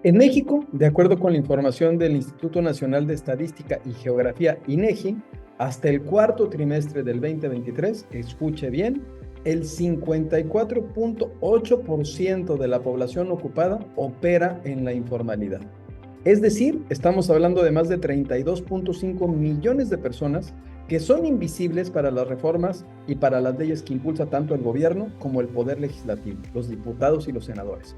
En México, de acuerdo con la información del Instituto Nacional de Estadística y Geografía, INEGI, hasta el cuarto trimestre del 2023, escuche bien, el 54.8% de la población ocupada opera en la informalidad. Es decir, estamos hablando de más de 32.5 millones de personas que son invisibles para las reformas y para las leyes que impulsa tanto el gobierno como el poder legislativo, los diputados y los senadores.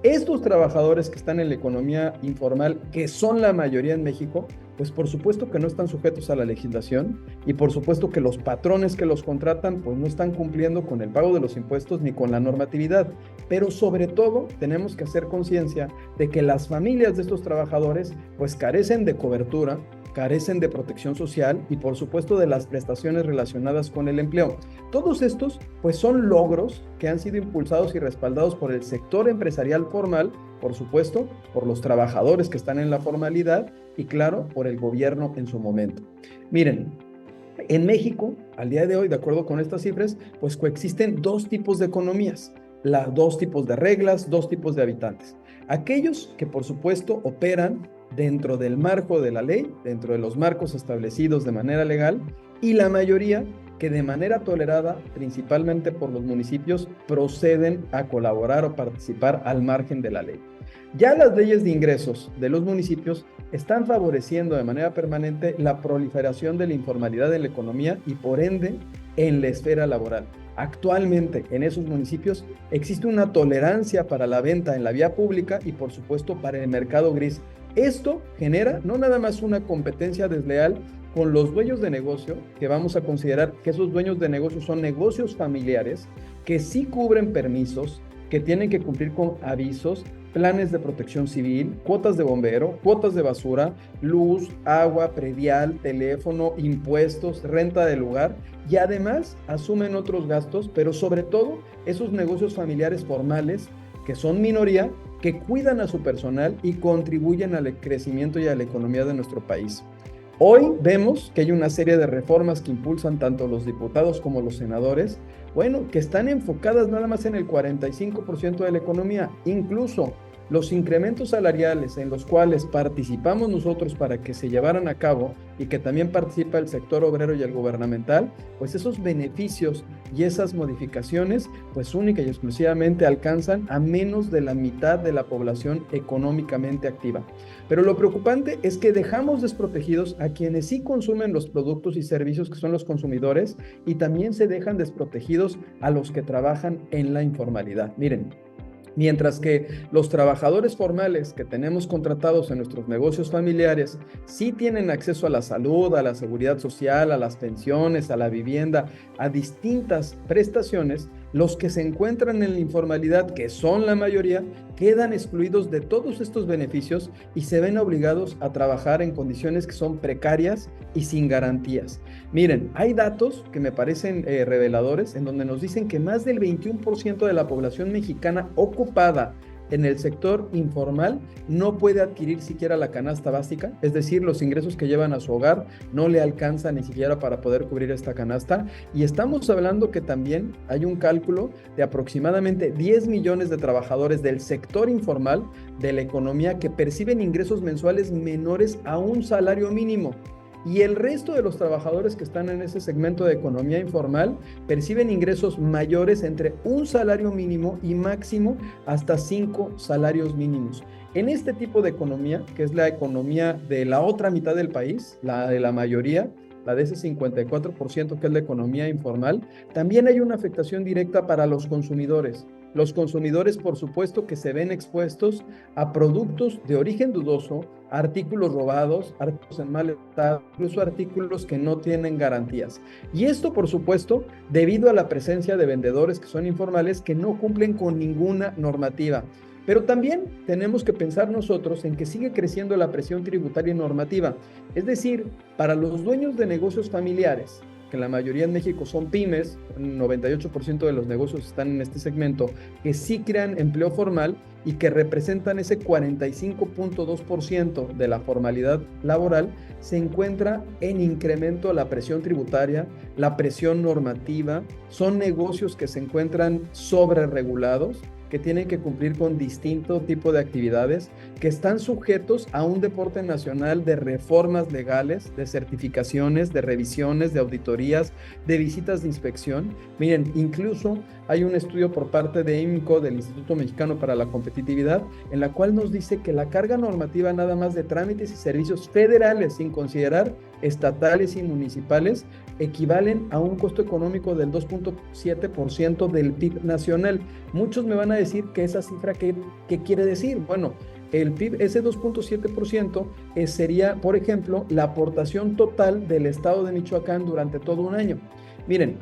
Estos trabajadores que están en la economía informal, que son la mayoría en México, pues por supuesto que no están sujetos a la legislación y por supuesto que los patrones que los contratan pues no están cumpliendo con el pago de los impuestos ni con la normatividad. Pero sobre todo tenemos que hacer conciencia de que las familias de estos trabajadores pues carecen de cobertura, carecen de protección social y por supuesto de las prestaciones relacionadas con el empleo. Todos estos pues son logros que han sido impulsados y respaldados por el sector empresarial formal, por supuesto, por los trabajadores que están en la formalidad y claro, por el gobierno en su momento. Miren, en México, al día de hoy, de acuerdo con estas cifras, pues coexisten dos tipos de economías, dos tipos de reglas, dos tipos de habitantes. Aquellos que por supuesto operan dentro del marco de la ley, dentro de los marcos establecidos de manera legal, y la mayoría que de manera tolerada, principalmente por los municipios, proceden a colaborar o participar al margen de la ley. Ya las leyes de ingresos de los municipios están favoreciendo de manera permanente la proliferación de la informalidad en la economía y por ende en la esfera laboral. Actualmente en esos municipios existe una tolerancia para la venta en la vía pública y por supuesto para el mercado gris. Esto genera no nada más una competencia desleal con los dueños de negocio, que vamos a considerar que esos dueños de negocio son negocios familiares, que sí cubren permisos, que tienen que cumplir con avisos, planes de protección civil, cuotas de bombero, cuotas de basura, luz, agua, predial, teléfono, impuestos, renta del lugar y además asumen otros gastos, pero sobre todo esos negocios familiares formales que son minoría, que cuidan a su personal y contribuyen al crecimiento y a la economía de nuestro país. Hoy vemos que hay una serie de reformas que impulsan tanto los diputados como los senadores, bueno, que están enfocadas nada más en el 45% de la economía, incluso los incrementos salariales en los cuales participamos nosotros para que se llevaran a cabo y que también participa el sector obrero y el gubernamental, pues esos beneficios y esas modificaciones, pues única y exclusivamente alcanzan a menos de la mitad de la población económicamente activa. Pero lo preocupante es que dejamos desprotegidos a quienes sí consumen los productos y servicios que son los consumidores y también se dejan desprotegidos a los que trabajan en la informalidad. Miren, mientras que los trabajadores formales que tenemos contratados en nuestros negocios familiares sí tienen acceso a la salud, a la seguridad social, a las pensiones, a la vivienda, a distintas prestaciones, los que se encuentran en la informalidad, que son la mayoría, quedan excluidos de todos estos beneficios y se ven obligados a trabajar en condiciones que son precarias y sin garantías. Miren, hay datos que me parecen reveladores en donde nos dicen que más del 21% de la población mexicana ocupada en el sector informal no puede adquirir siquiera la canasta básica, es decir, los ingresos que llevan a su hogar no le alcanzan ni siquiera para poder cubrir esta canasta. Y estamos hablando que también hay un cálculo de aproximadamente 10 millones de trabajadores del sector informal de la economía que perciben ingresos mensuales menores a un salario mínimo. Y el resto de los trabajadores que están en ese segmento de economía informal perciben ingresos mayores entre un salario mínimo y máximo hasta 5 salarios mínimos. En este tipo de economía, que es la economía de la otra mitad del país, la de la mayoría, la de ese 54% que es la economía informal, también hay una afectación directa para los consumidores. Los consumidores, por supuesto, que se ven expuestos a productos de origen dudoso, artículos robados, artículos en mal estado, incluso artículos que no tienen garantías. Y esto, por supuesto, debido a la presencia de vendedores que son informales que no cumplen con ninguna normativa. Pero también tenemos que pensar nosotros en que sigue creciendo la presión tributaria y normativa. Es decir, para los dueños de negocios familiares, que la mayoría en México son pymes, el 98% de los negocios están en este segmento, que sí crean empleo formal y que representan ese 45.2% de la formalidad laboral, se encuentra en incremento la presión tributaria, la presión normativa, son negocios que se encuentran sobre regulados, que tienen que cumplir con distinto tipo de actividades, que están sujetos a un deporte nacional de reformas legales, de certificaciones, de revisiones, de auditorías, de visitas de inspección. Miren, incluso hay un estudio por parte de IMCO, del Instituto Mexicano para la Competitividad, en la cual nos dice que la carga normativa nada más de trámites y servicios federales, sin considerar estatales y municipales, equivalen a un costo económico del 2.7% del PIB nacional. Muchos me van a decir que esa cifra, ¿qué quiere decir? Bueno, el PIB, ese 2.7%, sería, por ejemplo, la aportación total del estado de Michoacán durante todo un año. Miren,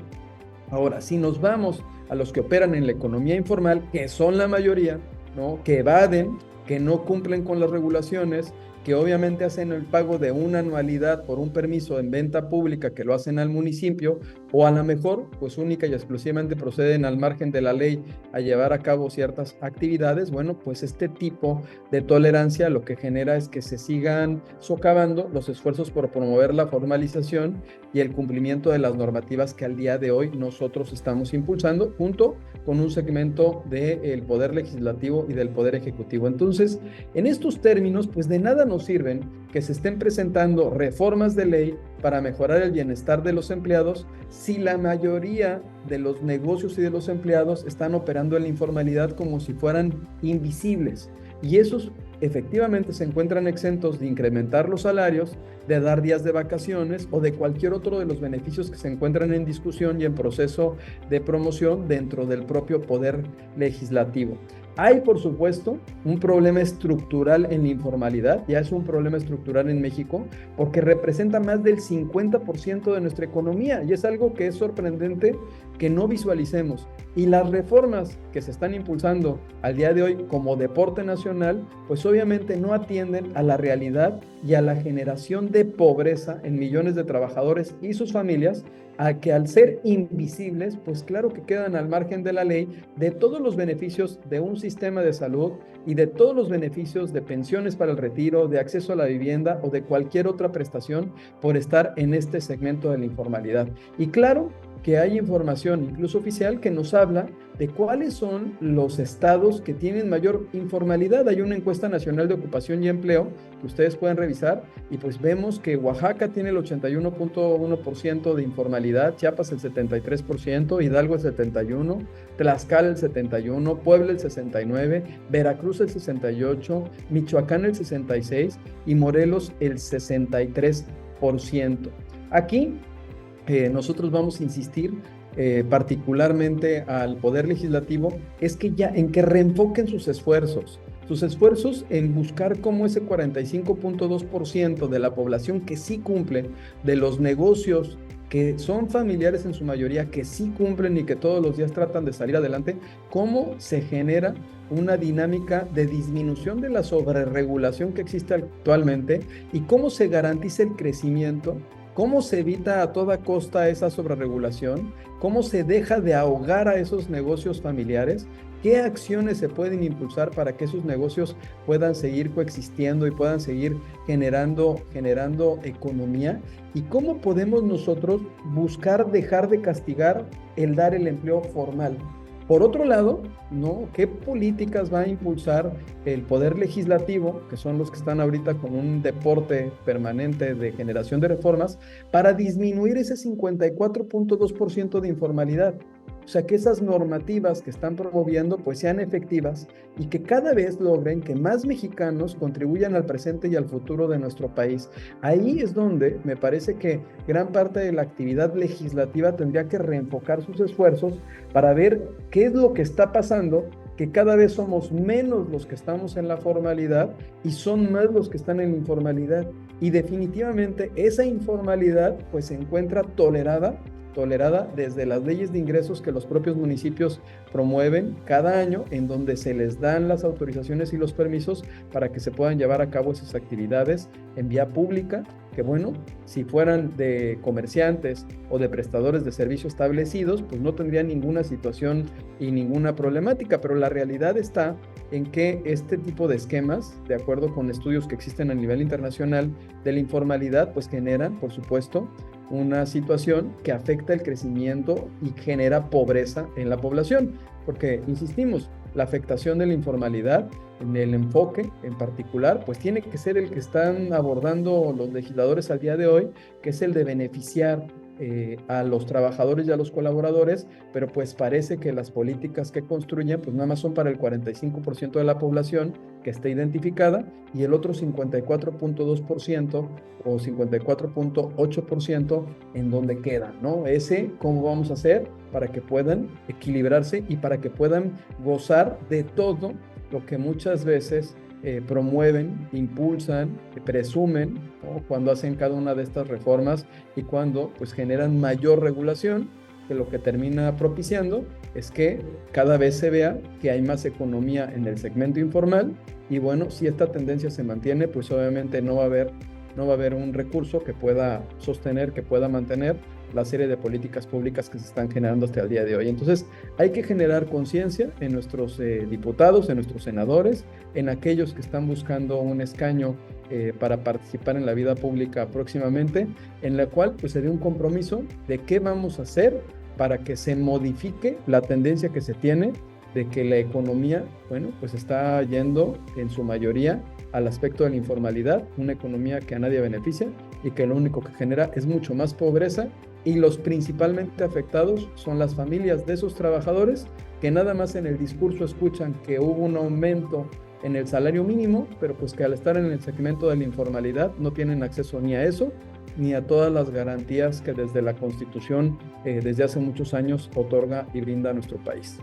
ahora, si nos vamos a los que operan en la economía informal, que son la mayoría, ¿no? Que evaden, que no cumplen con las regulaciones, que obviamente hacen el pago de una anualidad por un permiso en venta pública que lo hacen al municipio, o a lo mejor, pues única y exclusivamente proceden al margen de la ley a llevar a cabo ciertas actividades. Bueno, pues este tipo de tolerancia lo que genera es que se sigan socavando los esfuerzos por promover la formalización y el cumplimiento de las normativas que al día de hoy nosotros estamos impulsando, junto con un segmento del Poder Legislativo y del Poder Ejecutivo. Entonces, en estos términos, pues de nada nos sirven que se estén presentando reformas de ley para mejorar el bienestar de los empleados si la mayoría de los negocios y de los empleados están operando en la informalidad como si fueran invisibles. Y esos efectivamente se encuentran exentos de incrementar los salarios, de dar días de vacaciones o de cualquier otro de los beneficios que se encuentran en discusión y en proceso de promoción dentro del propio Poder Legislativo. Hay, por supuesto, un problema estructural en la informalidad, ya es un problema estructural en México, porque representa más del 50% de nuestra economía, y es algo que es sorprendente que no visualicemos. Y las reformas que se están impulsando al día de hoy como deporte nacional, pues obviamente no atienden a la realidad y a la generación de pobreza en millones de trabajadores y sus familias, a que al ser invisibles, pues claro que quedan al margen de la ley de todos los beneficios de un sistema de salud y de todos los beneficios de pensiones para el retiro, de acceso a la vivienda o de cualquier otra prestación por estar en este segmento de la informalidad. Y claro que hay información, incluso oficial, que nos habla de cuáles son los estados que tienen mayor informalidad. Hay una encuesta nacional de ocupación y empleo que ustedes pueden revisar y pues vemos que Oaxaca tiene el 81.1% de informalidad, Chiapas el 73%, Hidalgo el 71%, Tlaxcala el 71%, Puebla el 69%, Veracruz el 68%, Michoacán el 66% y Morelos el 63%. Aquí nosotros vamos a insistir particularmente al Poder Legislativo, es que ya en que reenfoquen sus esfuerzos en buscar cómo ese 45.2% de la población que sí cumple, de los negocios que son familiares en su mayoría, que sí cumplen y que todos los días tratan de salir adelante, cómo se genera una dinámica de disminución de la sobreregulación que existe actualmente y cómo se garantiza el crecimiento. ¿Cómo se evita a toda costa esa sobreregulación? ¿Cómo se deja de ahogar a esos negocios familiares? ¿Qué acciones se pueden impulsar para que esos negocios puedan seguir coexistiendo y puedan seguir generando economía? ¿Y cómo podemos nosotros buscar dejar de castigar el dar el empleo formal? Por otro lado, ¿no? ¿Qué políticas va a impulsar el Poder Legislativo, que son los que están ahorita con un deporte permanente de generación de reformas, para disminuir ese 54.2% de informalidad? O sea, que esas normativas que están promoviendo pues sean efectivas y que cada vez logren que más mexicanos contribuyan al presente y al futuro de nuestro país. Ahí es donde me parece que gran parte de la actividad legislativa tendría que reenfocar sus esfuerzos para ver qué es lo que está pasando, que cada vez somos menos los que estamos en la formalidad y son más los que están en la informalidad. Y definitivamente esa informalidad pues se encuentra tolerada desde las leyes de ingresos que los propios municipios promueven cada año, en donde se les dan las autorizaciones y los permisos para que se puedan llevar a cabo esas actividades en vía pública, que bueno, si fueran de comerciantes o de prestadores de servicio establecidos, pues no tendrían ninguna situación y ninguna problemática, pero la realidad está en que este tipo de esquemas, de acuerdo con estudios que existen a nivel internacional de la informalidad, pues generan, por supuesto, una situación que afecta el crecimiento y genera pobreza en la población. Porque, insistimos, la afectación de la informalidad, en el enfoque en particular, pues tiene que ser el que están abordando los legisladores al día de hoy, que es el de beneficiar a los trabajadores y a los colaboradores, pero pues parece que las políticas que construyen pues nada más son para el 45% de la población que está identificada y el otro 54.2% o 54.8% en donde quedan, ¿no? Ese, ¿cómo vamos a hacer para que puedan equilibrarse y para que puedan gozar de todo lo que muchas veces promueven, impulsan, presumen, ¿no? Cuando hacen cada una de estas reformas y cuando pues generan mayor regulación, que lo que termina propiciando es que cada vez se vea que hay más economía en el segmento informal y bueno, si esta tendencia se mantiene, pues obviamente no va a haber un recurso que pueda sostener, que pueda mantener la serie de políticas públicas que se están generando hasta el día de hoy. Entonces, hay que generar conciencia en nuestros diputados, en nuestros senadores, en aquellos que están buscando un escaño para participar en la vida pública próximamente, en la cual pues se dé un compromiso de qué vamos a hacer para que se modifique la tendencia que se tiene de que la economía, bueno, pues está yendo en su mayoría al aspecto de la informalidad, una economía que a nadie beneficia y que lo único que genera es mucho más pobreza y los principalmente afectados son las familias de esos trabajadores que nada más en el discurso escuchan que hubo un aumento en el salario mínimo, pero pues que al estar en el segmento de la informalidad no tienen acceso ni a eso, ni a todas las garantías que desde la Constitución, desde hace muchos años, otorga y brinda a nuestro país.